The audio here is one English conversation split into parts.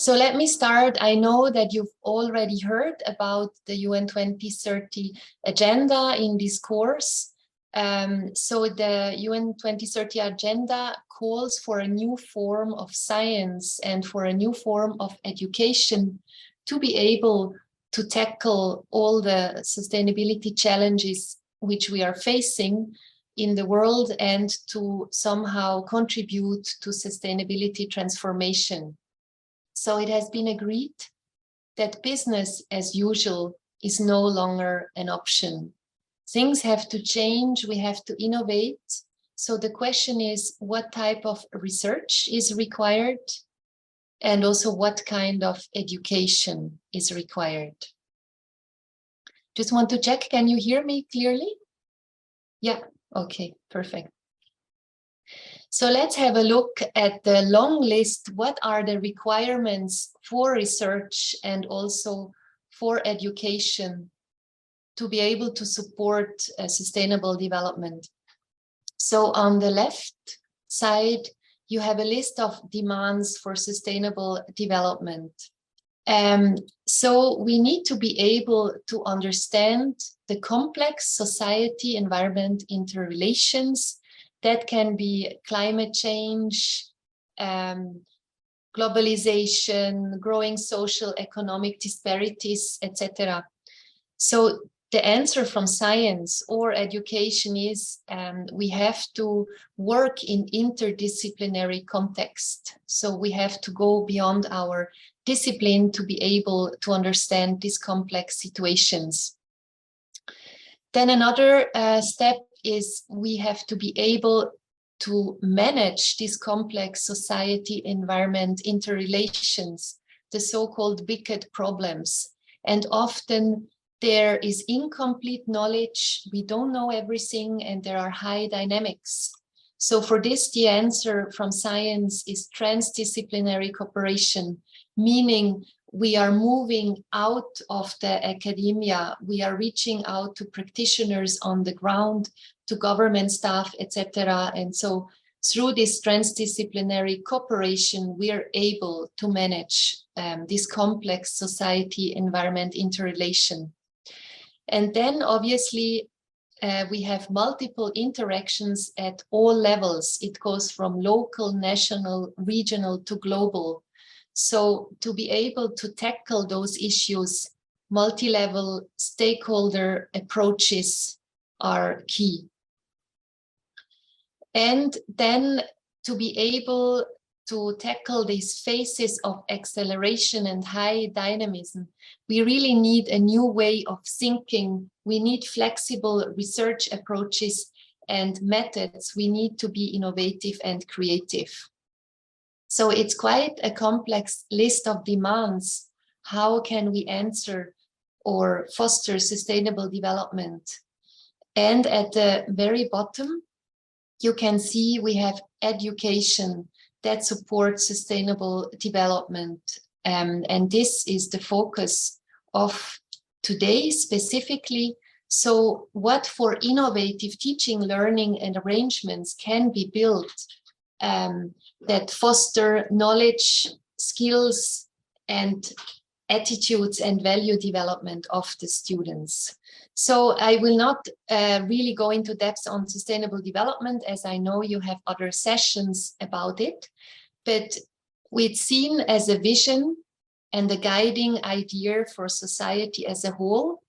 So let me start. I know that you've already heard about the UN 2030 agenda in this course. So the UN 2030 agenda calls for a new form of science and for a new form of education to be able to tackle all the sustainability challenges which we are facing in the world and to somehow contribute to sustainability transformation. So it has been agreed that business as usual is no longer an option. Things have to change, we have to innovate. So the question is, what type of research is required? And also what kind of education is required? Just want to check, can you hear me clearly? Yeah, okay, perfect. So let's have a look at the long list. What are the requirements for research and also for education to be able to support sustainable development? So on the left side, you have a list of demands for sustainable development. So we need to be able to understand the complex society environment interrelations. That can be climate change, globalization, growing social economic disparities, etc. So the answer from science or education is we have to work in interdisciplinary context. So we have to go beyond our discipline to be able to understand these complex situations. Then another step is we have to be able to manage these complex society environment interrelations, the so-called wicked problems. And often there is incomplete knowledge, we don't know everything, and there are high dynamics. So for this, the answer from science is transdisciplinary cooperation, meaning we are moving out of the academia, we are reaching out to practitioners on the ground, to government staff, etc. And so through this transdisciplinary cooperation, we are able to manage this complex society environment interrelation. And then obviously we have multiple interactions at all levels. It goes from local, national, regional to global. So to be able to tackle those issues, multi-level stakeholder approaches are key. And then to be able to tackle these phases of acceleration and high dynamism, we really need a new way of thinking. We need flexible research approaches and methods. We need to be innovative and creative. So it's quite a complex list of demands. How can we answer or foster sustainable development? And at the very bottom, you can see we have education that supports sustainable development. And this is the focus of today specifically. So what for innovative teaching, learning, and arrangements can be built that foster knowledge, skills, and attitudes and value development of the students. So I will not really go into depth on sustainable development, as I know you have other sessions about it, but it's seen as a vision and a guiding idea for society as a whole.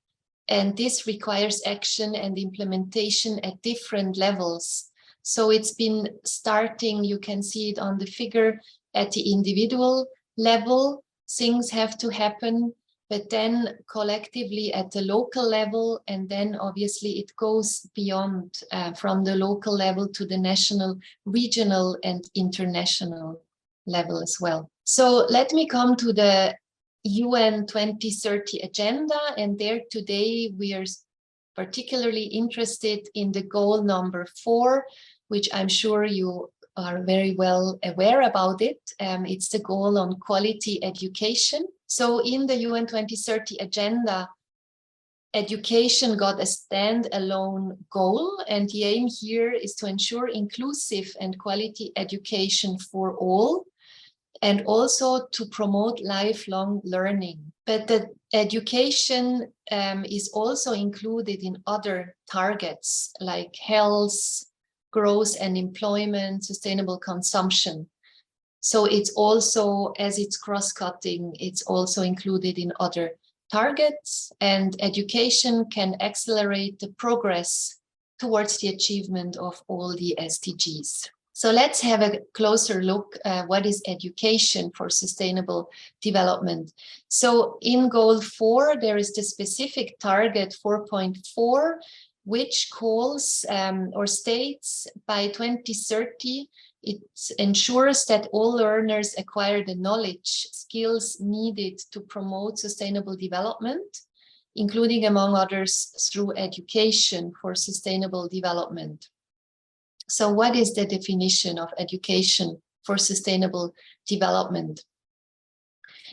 And this requires action and implementation at different levels. So it's been starting, you can see it on the figure, at the individual level, things have to happen, but then collectively at the local level, and then obviously it goes beyond from the local level to the national, regional, and international level as well. So let me come to the UN 2030 agenda, and there today we are particularly interested in the goal number 4, which I'm sure you are very well aware about it. It's the goal on quality education. So in the UN 2030 agenda, education got a standalone goal, and the aim here is to ensure inclusive and quality education for all. and also to promote lifelong learning. But the education is also included in other targets like health, growth and employment, sustainable consumption. So it's also, as it's cross-cutting, it's also included in other targets, and education can accelerate the progress towards the achievement of all the SDGs. So let's have a closer look at what is education for sustainable development. So in goal 4, there is the specific target 4.4, which calls or states by 2030, it ensures that all learners acquire the knowledge, skills needed to promote sustainable development, including, among others, through education for sustainable development. So what is the definition of education for sustainable development?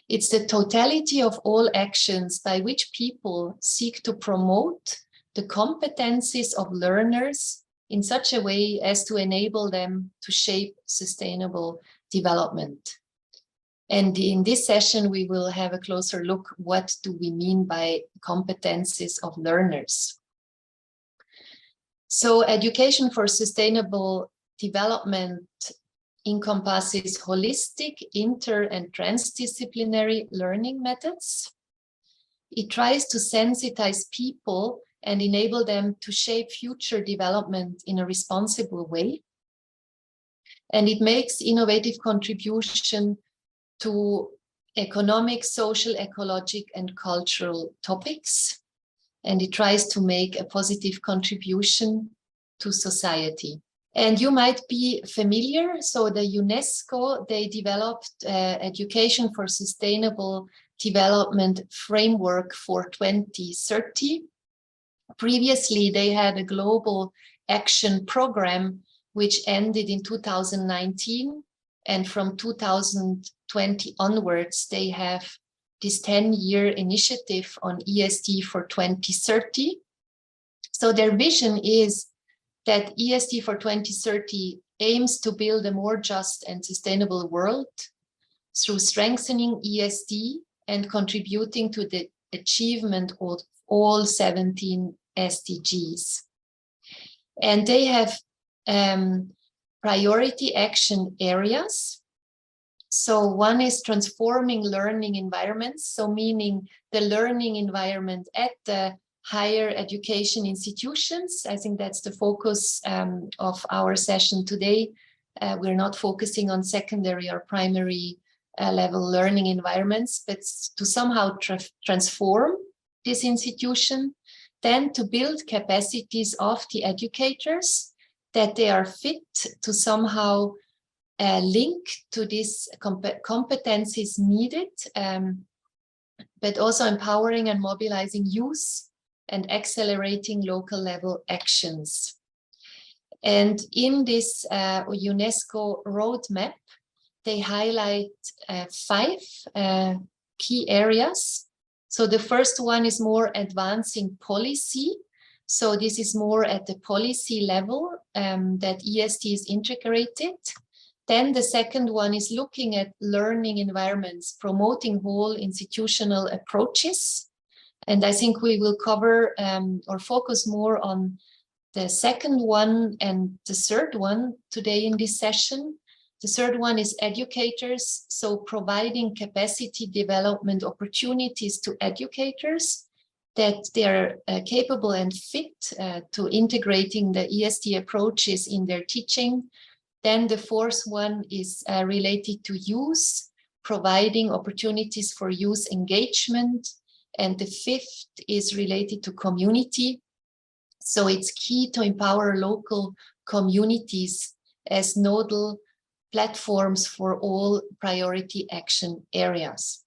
It's the totality of all actions by which people seek to promote the competencies of learners in such a way as to enable them to shape sustainable development. And in this session, we will have a closer look, what do we mean by competencies of learners? So education for sustainable development encompasses holistic, inter and transdisciplinary learning methods. It tries to sensitize people and enable them to shape future development in a responsible way. And it makes innovative contribution to economic, social, ecological, and cultural topics. And it tries to make a positive contribution to society. And you might be familiar, so the UNESCO, they developed Education for Sustainable Development Framework for 2030. Previously, they had a global action program which ended in 2019, and from 2020 onwards, they have this 10-year initiative on ESD for 2030. So their vision is that ESD for 2030 aims to build a more just and sustainable world through strengthening ESD and contributing to the achievement of all 17 SDGs. And they have priority action areas. So one is transforming learning environments, so meaning the learning environment at the higher education institutions. I think that's the focus of our session today. We're not focusing on secondary or primary level learning environments, but to somehow transform this institution, then to build capacities of the educators that they are fit to somehow link to these competencies needed, but also empowering and mobilizing youth and accelerating local level actions. And in this UNESCO roadmap, they highlight 5 key areas. So the first one is more advancing policy. So this is more at the policy level that ESD is integrated. Then the second one is looking at learning environments, promoting whole institutional approaches. And I think we will cover or focus more on the second one and the third one today in this session. The third one is educators, so providing capacity development opportunities to educators that they are capable and fit to integrating the ESD approaches in their teaching. Then the fourth one is related to youth, providing opportunities for youth engagement. And the fifth is related to community. So it's key to empower local communities as nodal platforms for all priority action areas.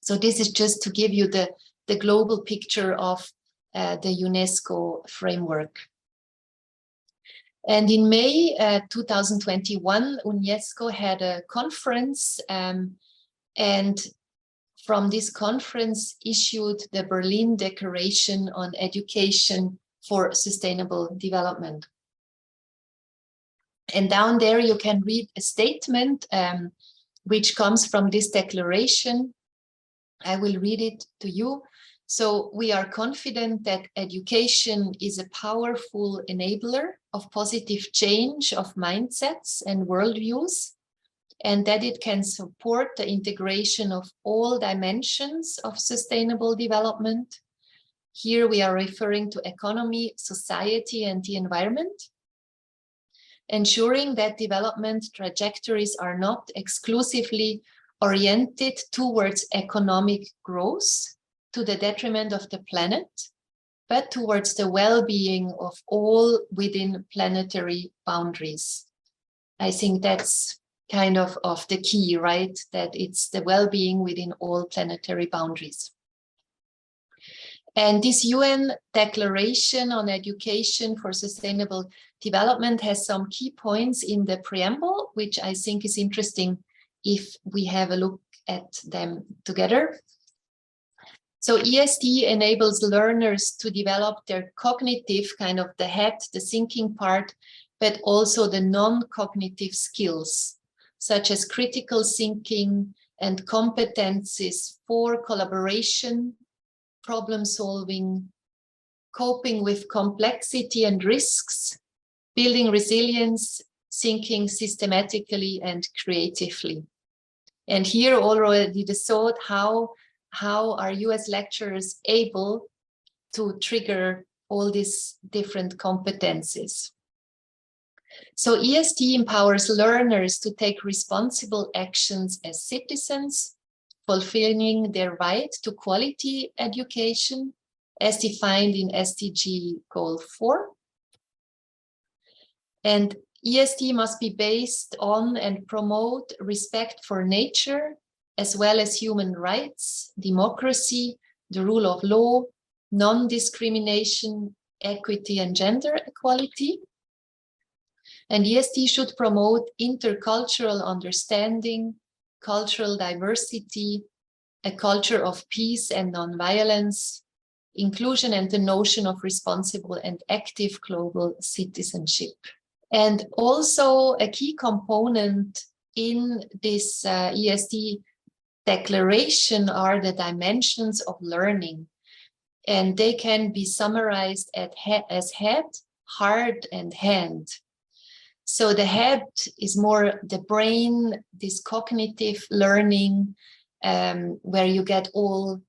So this is just to give you the global picture of the UNESCO framework. And in May 2021, UNESCO had a conference and from this conference issued the Berlin Declaration on Education for Sustainable Development. And down there you can read a statement which comes from this declaration. I will read it to you. So we are confident that education is a powerful enabler of positive change of mindsets and worldviews, and that it can support the integration of all dimensions of sustainable development. Here we are referring to economy, society, and the environment, ensuring that development trajectories are not exclusively oriented towards economic growth to the detriment of the planet, but towards the well-being of all within planetary boundaries. I think that's kind of the key, right? That it's the well-being within all planetary boundaries. And this UN Declaration on Education for Sustainable Development has some key points in the preamble, which I think is interesting if we have a look at them together. So ESD enables learners to develop their cognitive, kind of the head, the thinking part, but also the non-cognitive skills, such as critical thinking and competencies for collaboration, problem solving, coping with complexity and risks, building resilience, thinking systematically and creatively. And here already the thought, how are US lecturers able to trigger all these different competencies? So ESD empowers learners to take responsible actions as citizens, fulfilling their right to quality education as defined in SDG Goal 4. And ESD must be based on and promote respect for nature, as well as human rights, democracy, the rule of law, non-discrimination, equity, and gender equality. And ESD should promote intercultural understanding, cultural diversity, a culture of peace and non-violence, inclusion, and the notion of responsible and active global citizenship. And also a key component in this ESD declaration are the dimensions of learning. And they can be summarized as head, heart, and hand. So the head is more the brain, this cognitive learning, where you get all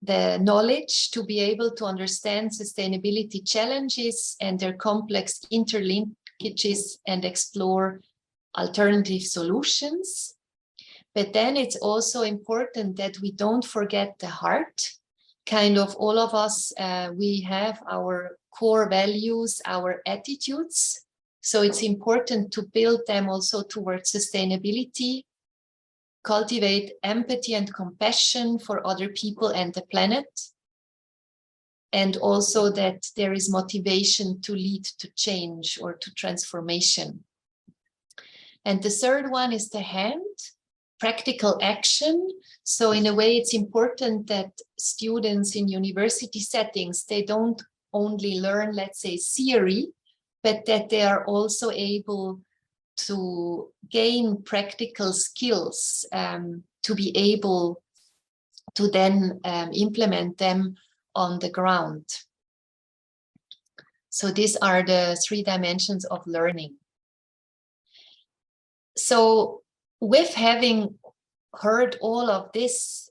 the knowledge to be able to understand sustainability challenges and their complex interlinkages and explore alternative solutions. But then it's also important that we don't forget the heart. Kind of all of us, we have our core values, our attitudes. So it's important to build them also towards sustainability, cultivate empathy and compassion for other people and the planet, and also that there is motivation to lead to change or to transformation. And the third one is the hand, practical action. So in a way, it's important that students in university settings, they don't only learn, let's say, theory, but that they are also able to gain practical skills to be able to then implement them on the ground. So these are the 3 dimensions of learning. So with having heard all of this,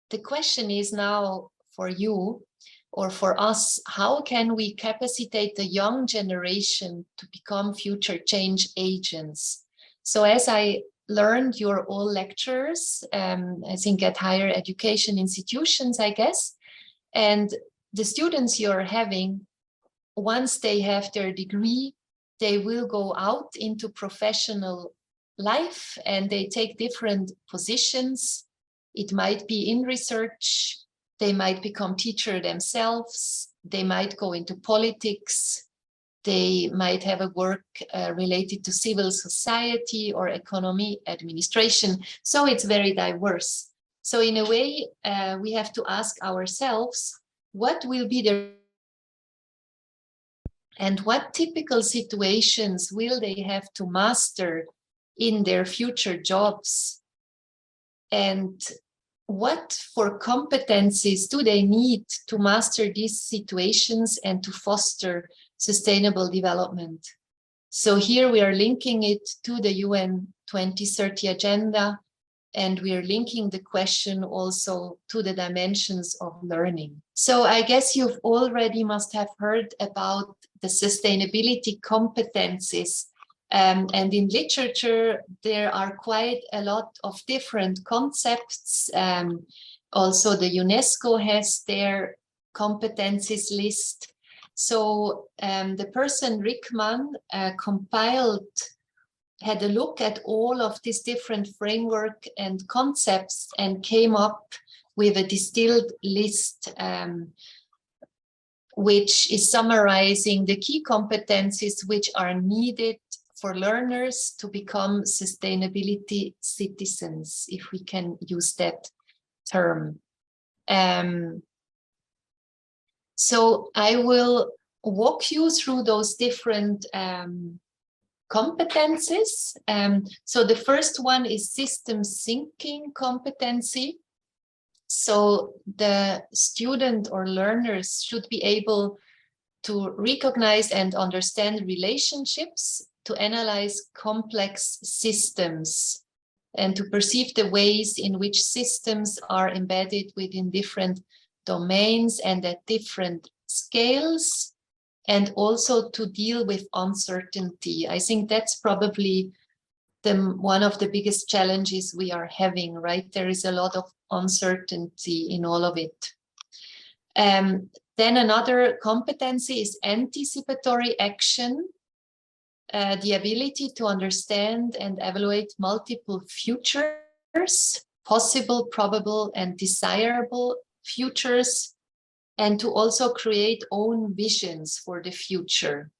the question is now for you or for us, how can we capacitate the young generation to become future change agents? So as I learned, you're all lecturers, I think at higher education institutions, I guess, and the students you're having, once they have their degree, they will go out into professional life and they take different positions. It might be in research, they might become teacher themselves, they might go into politics, they might have a work related to civil society or economy administration. So it's very diverse. So in a way, we have to ask ourselves, what will be the and what typical situations will they have to master in their future jobs And what for competencies do they need to master these situations and to foster sustainable development? So here we are linking it to the UN 2030 agenda, and we are linking the question also to the dimensions of learning. So I guess you've already must have heard about the sustainability competencies. And in literature, there are quite a lot of different concepts. Also, the UNESCO has their competencies list. So the person Rickman had a look at all of these different framework and concepts and came up with a distilled list, which is summarizing the key competencies which are needed for learners to become sustainability citizens, if we can use that term. So I will walk you through those different competencies. So the first one is system thinking competency. So the student or learners should be able to recognize and understand relationships, to analyze complex systems, and to perceive the ways in which systems are embedded within different domains and at different scales, and also to deal with uncertainty. I think that's probably one of the biggest challenges we are having, right? There is a lot of uncertainty in all of it. Then another competency is anticipatory action, the ability to understand and evaluate multiple futures, possible, probable, and desirable futures, and to also create own visions for the future.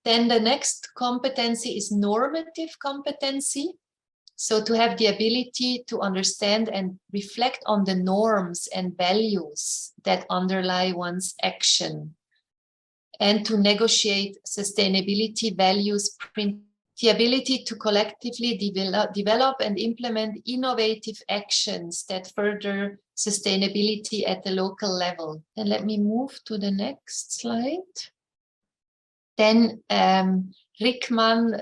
Then the next competency is normative competency. So to have the ability to understand and reflect on the norms and values that underlie one's action, and to negotiate sustainability values, the ability to collectively develop and implement innovative actions that further sustainability at the local level. And let me move to the next slide. Then Rickman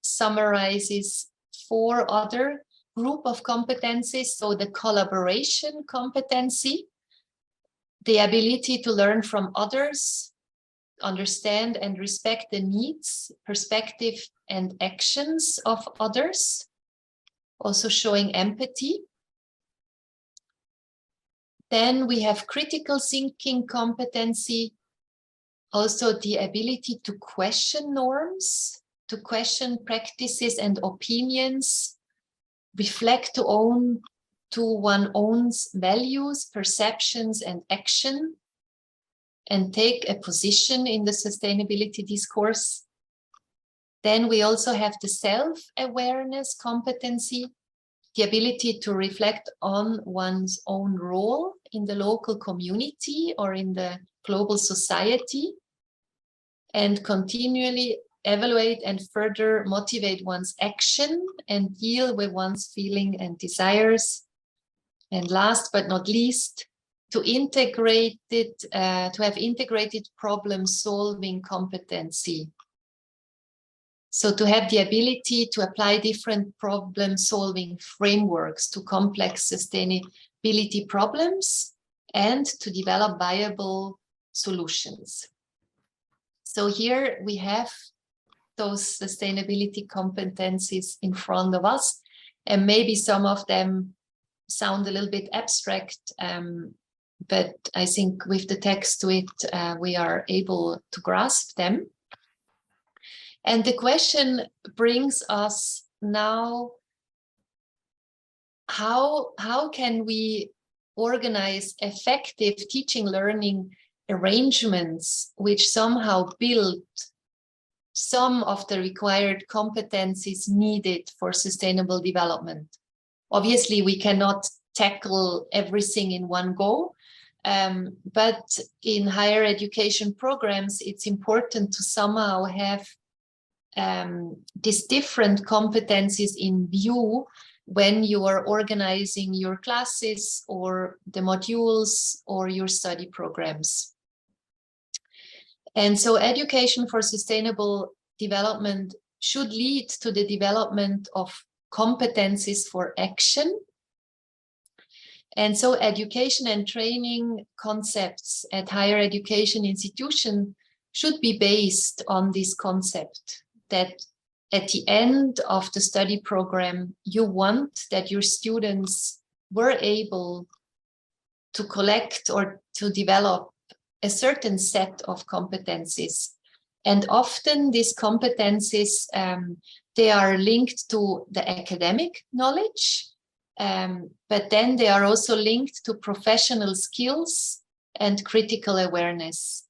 summarizes 4 other group of competencies. So the collaboration competency, the ability to learn from others, understand and respect the needs, perspective, and actions of others, also showing empathy. Then we have critical thinking competency, also the ability to question norms, to question practices and opinions, reflect to one's own values, perceptions, and action, and take a position in the sustainability discourse. Then we also have the self-awareness competency, the ability to reflect on one's own role in the local community or in the global society, and continually evaluate and further motivate one's action and deal with one's feelings and desires. And last but not least, to integrate it, to have integrated problem-solving competency. So to have the ability to apply different problem-solving frameworks to complex sustainability problems and to develop viable solutions. So here we have those sustainability competencies in front of us, and maybe some of them sound a little bit abstract, but I think with the text to it, we are able to grasp them. And the question brings us now, how can we organize effective teaching learning arrangements which somehow build some of the required competencies needed for sustainable development? Obviously, we cannot tackle everything in one go, but in higher education programs, it's important to somehow have these different competencies in view when you are organizing your classes or the modules or your study programs. And so education for sustainable development should lead to the development of competencies for action. And so education and training concepts at higher education institutions should be based on this concept that at the end of the study program, you want that your students were able to collect or to develop a certain set of competencies. And often these competencies, they are linked to the academic knowledge, but then they are also linked to professional skills and critical awareness.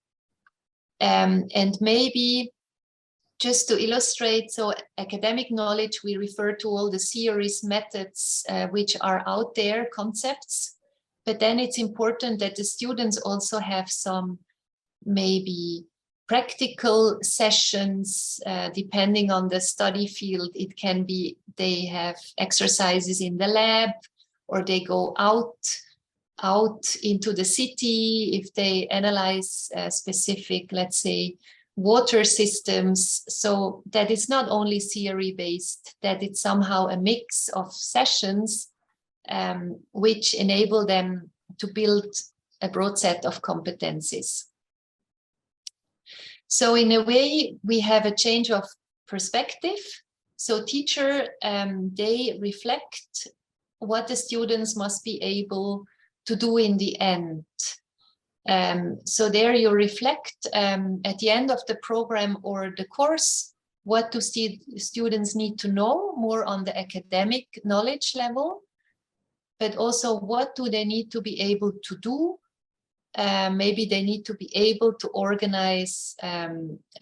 And maybe just to illustrate, so academic knowledge, we refer to all the theories, methods, which are out there, concepts, but then it's important that the students also have some maybe practical sessions, depending on the study field. It can be they have exercises in the lab, or they go out into the city if they analyze specific, let's say, water systems. So that it's not only theory-based, that it's somehow a mix of sessions which enable them to build a broad set of competencies. So in a way, we have a change of perspective. So teacher, they reflect what the students must be able to do in the end. So there you reflect at the end of the program or the course, what do students need to know more on the academic knowledge level, but also what do they need to be able to do. Maybe they need to be able to organize a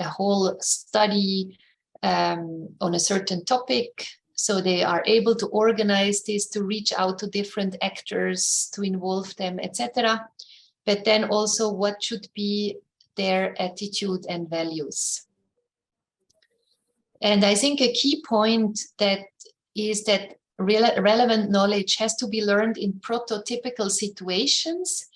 whole study on a certain topic. So they are able to organize this, to reach out to different actors, to involve them, etc. But then also what should be their attitude and values. And I think a key point that is that relevant knowledge has to be learned in prototypical situations.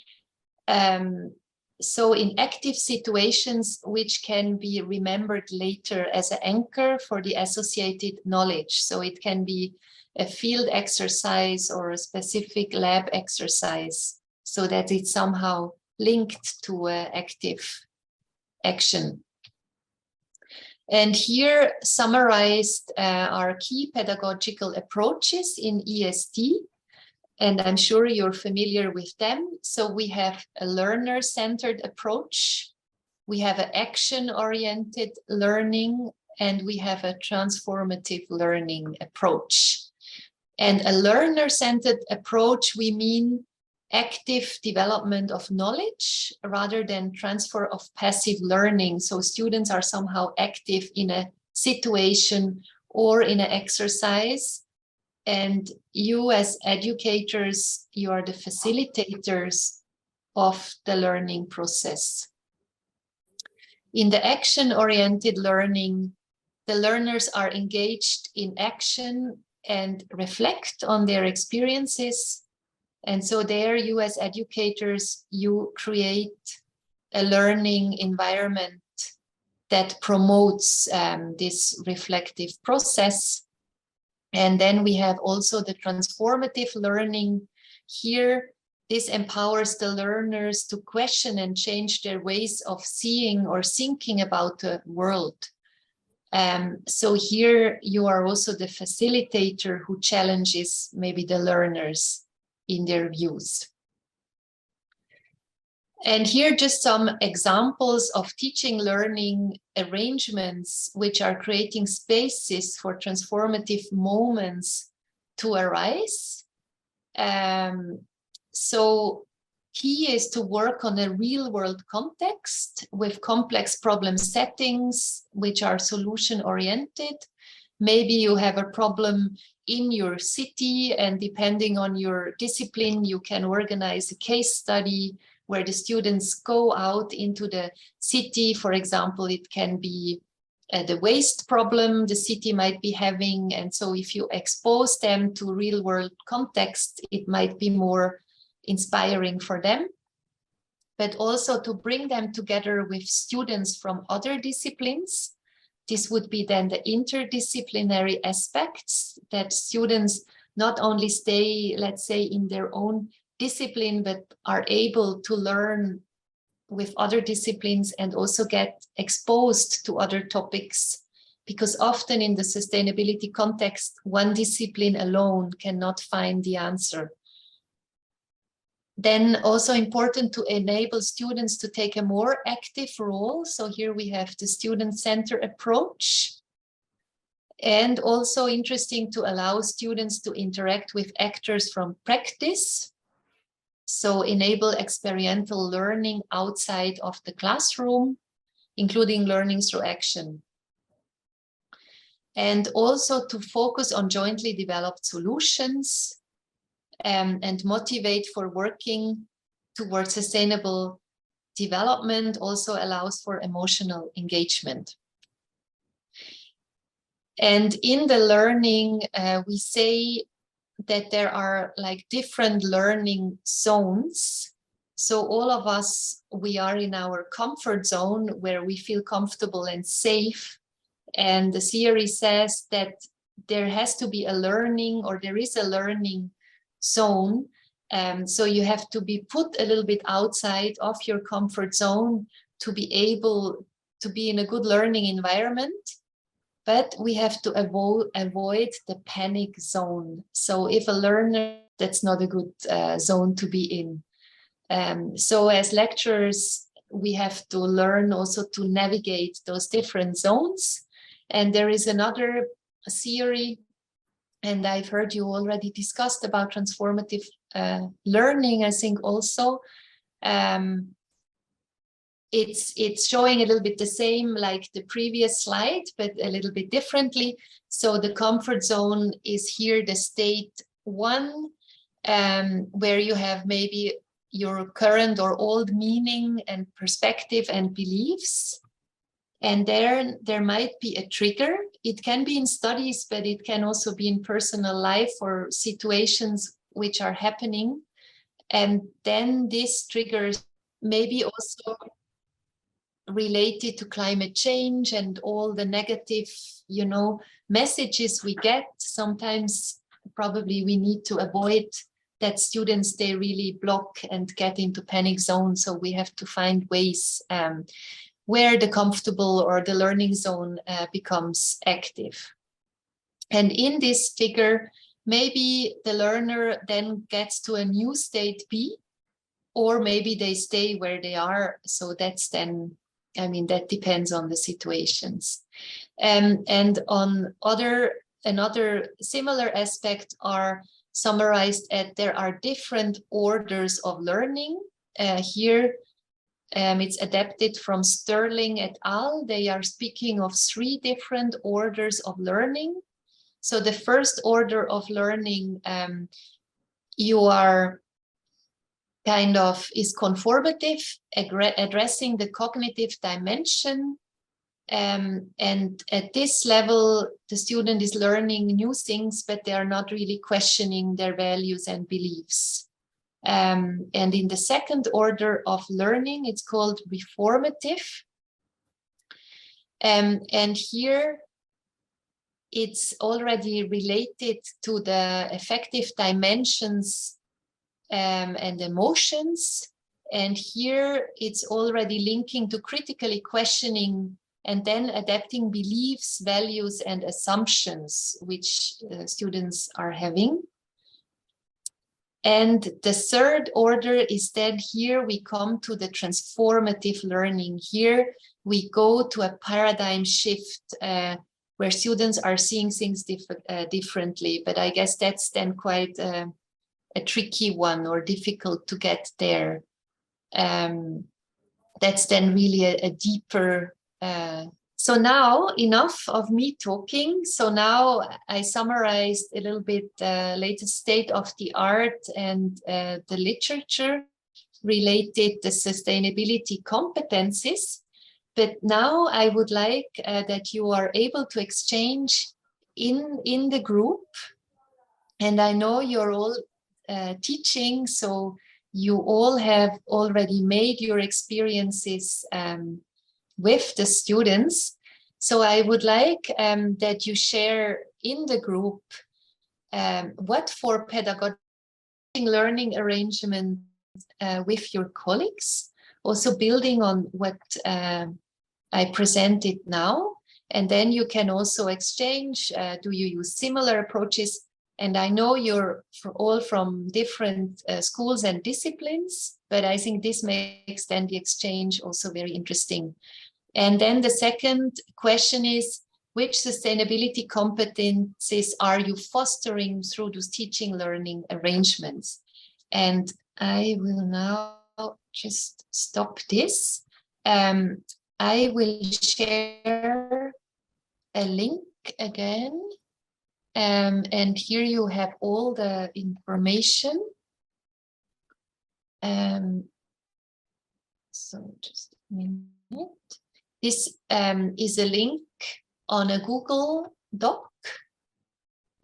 So in active situations, which can be remembered later as an anchor for the associated knowledge. So it can be a field exercise or a specific lab exercise, so that it's somehow linked to active action. And here summarized are key pedagogical approaches in ESD. And I'm sure you're familiar with them. So we have a learner-centered approach, we have an action-oriented learning, and we have a transformative learning approach. And a learner-centered approach, we mean active development of knowledge rather than transfer of passive learning. So students are somehow active in a situation or in an exercise. And you as educators, you are the facilitators of the learning process. In the action-oriented learning, the learners are engaged in action and reflect on their experiences. And so there you as educators, you create a learning environment that promotes this reflective process. And then we have also the transformative learning. Here, this empowers the learners to question and change their ways of seeing or thinking about the world. So here you are also the facilitator who challenges maybe the learners in their views. And here just some examples of teaching learning arrangements which are creating spaces for transformative moments to arise. So key is to work on a real world context with complex problem settings which are solution oriented. Maybe you have a problem in your city, and depending on your discipline, you can organize a case study where the students go out into the city. For example, it can be the waste problem the city might be having. And so if you expose them to real world context, it might be more inspiring for them. But also to bring them together with students from other disciplines. This would be then the interdisciplinary aspects, that students not only stay, let's say, in their own discipline, but are able to learn with other disciplines and also get exposed to other topics, because often in the sustainability context, one discipline alone cannot find the answer. Then also important to enable students to take a more active role. So here we have the student-centered approach. And also interesting to allow students to interact with actors from practice. So enable experiential learning outside of the classroom, including learning through action. And also to focus on jointly developed solutions and motivate for working towards sustainable development, also allows for emotional engagement. And in the learning, we say that there are like different learning zones. So all of us, we are in our comfort zone where we feel comfortable and safe. And the theory says that there has to be a learning, or there is a learning zone. So you have to be put a little bit outside of your comfort zone to be able to be in a good learning environment. But we have to avoid the panic zone. So if a learner, that's not a good zone to be in. So as lecturers, we have to learn also to navigate those different zones. And there is another theory, and I've heard you already discussed about transformative learning, I think also. It's showing a little bit the same like the previous slide, but a little bit differently. So the comfort zone is here, the state 1, where you have maybe your current or old meaning and perspective and beliefs. And there might be a trigger. It can be in studies, but it can also be in personal life or situations which are happening. And then this triggers maybe also related to climate change and all the negative, messages we get. Sometimes probably we need to avoid that students, they really block and get into panic zone. So we have to find ways where the comfortable or the learning zone becomes active. And in this figure, maybe the learner then gets to a new state B, or maybe they stay where they are. So that's then, that depends on the situations. And on another similar aspect are summarized at there are different orders of learning. Here, it's adapted from Sterling et al. They are speaking of 3 different orders of learning. So the first order of learning, you are is conformative, addressing the cognitive dimension. And at this level, the student is learning new things, but they are not really questioning their values and beliefs. And in the second order of learning, it's called reformative. And here, it's already related to the affective dimensions and emotions. And here it's already linking to critically questioning and then adapting beliefs, values, and assumptions which students are having. And the third order is then here we come to the transformative learning. Here we go to a paradigm shift where students are seeing things differently. But I guess that's then quite a tricky one or difficult to get there. That's then really a deeper. So now enough of me talking. So now I summarized a little bit the latest state of the art and the literature related to sustainability competencies. But now I would like that you are able to exchange in the group. And I know you're all teaching, so you all have already made your experiences with the students. So I would like that you share in the group what for pedagogic learning arrangement with your colleagues, also building on what I presented now. And then you can also exchange, do you use similar approaches? And I know you're all from different schools and disciplines, but I think this makes then the exchange also very interesting. And then the second question is, which sustainability competencies are you fostering through those teaching learning arrangements? And I will now just stop this. I will share a link again. And here you have all the information. So just a minute. This is a link on a Google Doc.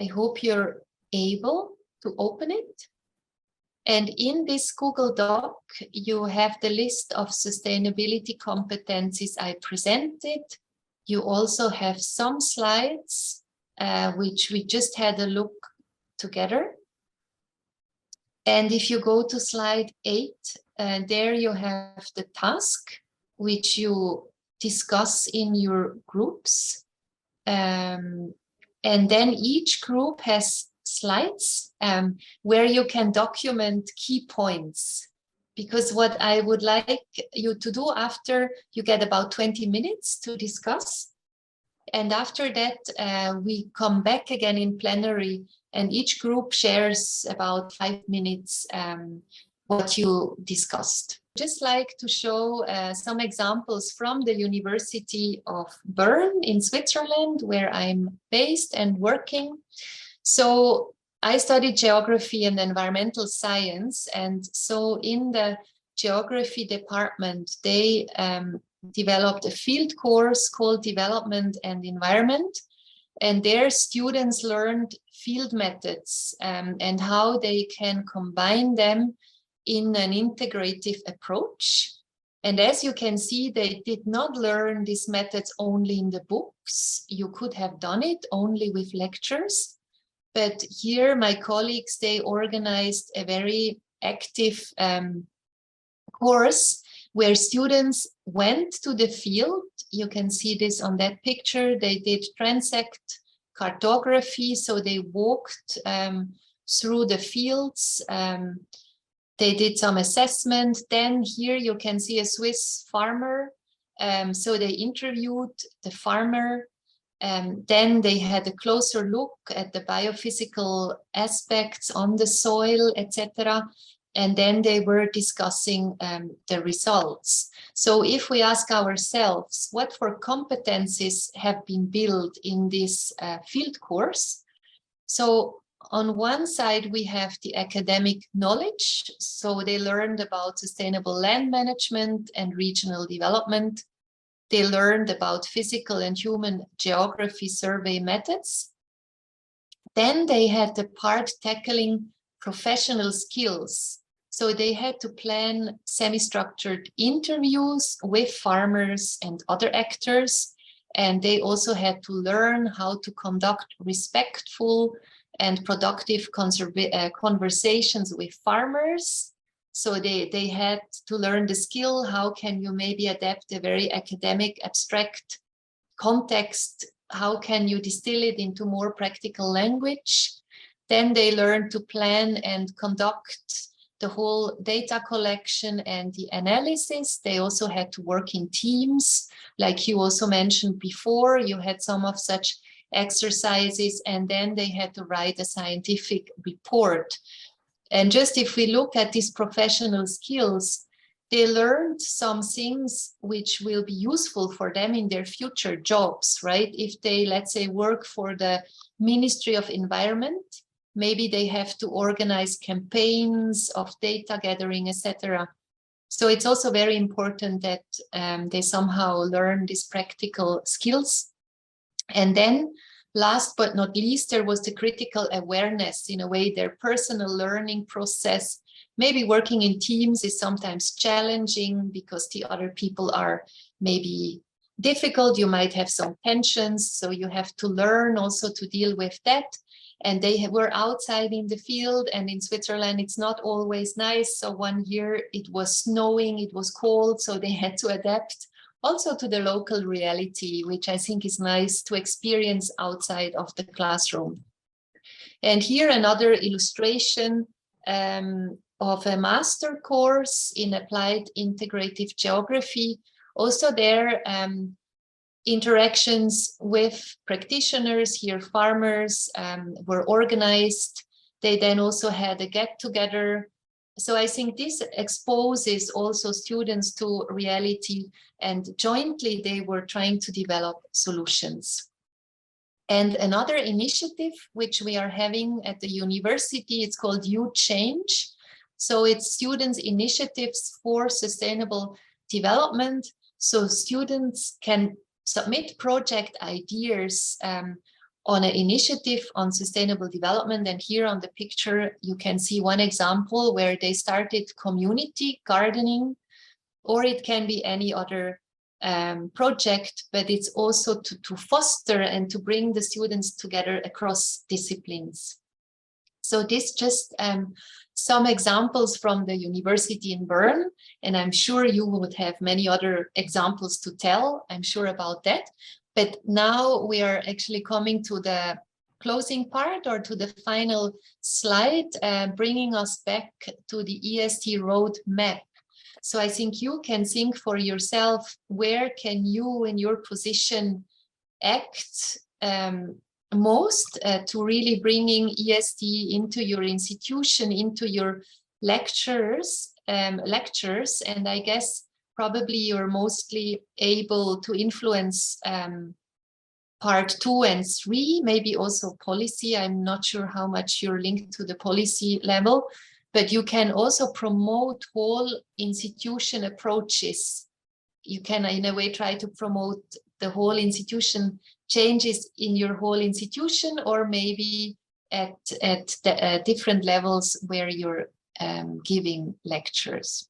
I hope you're able to open it. And in this Google Doc, you have the list of sustainability competencies I presented. You also have some slides, which we just had a look together. And if you go to slide 8, there you have the task, which you discuss in your groups. And then each group has slides where you can document key points. Because what I would like you to do after, you get about 20 minutes to discuss. And after that, we come back again in plenary, and each group shares about 5 minutes what you discussed. Just like to show some examples from the University of Bern in Switzerland, where I'm based and working. So I studied geography and environmental science. And so in the geography department, they developed a field course called Development and Environment. And their students learned field methods and how they can combine them in an integrative approach. And as you can see, they did not learn these methods only in the books. You could have done it only with lectures. But here, my colleagues, they organized a very active course where students went to the field. You can see this on that picture. They did transect cartography, so they walked through the fields. They did some assessment. Then here you can see a Swiss farmer. So they interviewed the farmer. Then they had a closer look at the biophysical aspects on the soil, etc. And then they were discussing the results. So if we ask ourselves, what for competencies have been built in this field course? So on one side, we have the academic knowledge. So they learned about sustainable land management and regional development. They learned about physical and human geography survey methods. Then they had the part tackling professional skills. So they had to plan semi-structured interviews with farmers and other actors. And they also had to learn how to conduct respectful and productive conversations with farmers. So they had to learn the skill, how can you maybe adapt a very academic, abstract context, how can you distill it into more practical language. Then they learned to plan and conduct the whole data collection and the analysis. They also had to work in teams, like you also mentioned before. You had some of such exercises, and then they had to write a scientific report. And just if we look at these professional skills, they learned some things which will be useful for them in their future jobs, right? If they, let's say, work for the Ministry of Environment, maybe they have to organize campaigns of data gathering, etc. So it's also very important that they somehow learn these practical skills. And then last but not least, there was the critical awareness. In a way, their personal learning process. Maybe working in teams is sometimes challenging because the other people are maybe difficult. You might have some tensions, so you have to learn also to deal with that. And they were outside in the field, and in Switzerland it's not always nice. So one year it was snowing, it was cold, so they had to adapt also to the local reality, which I think is nice to experience outside of the classroom. And here another illustration of a master course in applied integrative geography. Also there, interactions with practitioners, here farmers, were organized. They then also had a get-together. So I think this exposes also students to reality, and jointly they were trying to develop solutions. And another initiative which we are having at the university, it's called Youth Change. So it's students' initiatives for sustainable development. So students can submit project ideas on an initiative on sustainable development. And here on the picture, you can see one example where they started community gardening, or it can be any other project, but it's also to foster and to bring the students together across disciplines. So this just some examples from the university in Bern, and I'm sure you would have many other examples to tell, I'm sure about that. But now we are actually coming to the closing part, or to the final slide, bringing us back to the EST roadmap. So I think you can think for yourself, where can you in your position act most to really bringing EST into your institution, into your lectures. And I guess probably you're mostly able to influence part 2 and 3, maybe also policy. I'm not sure how much you're linked to the policy level, but you can also promote whole institution approaches. You can, in a way, try to promote the whole institution changes in your whole institution, or maybe at the different levels where you're giving lectures.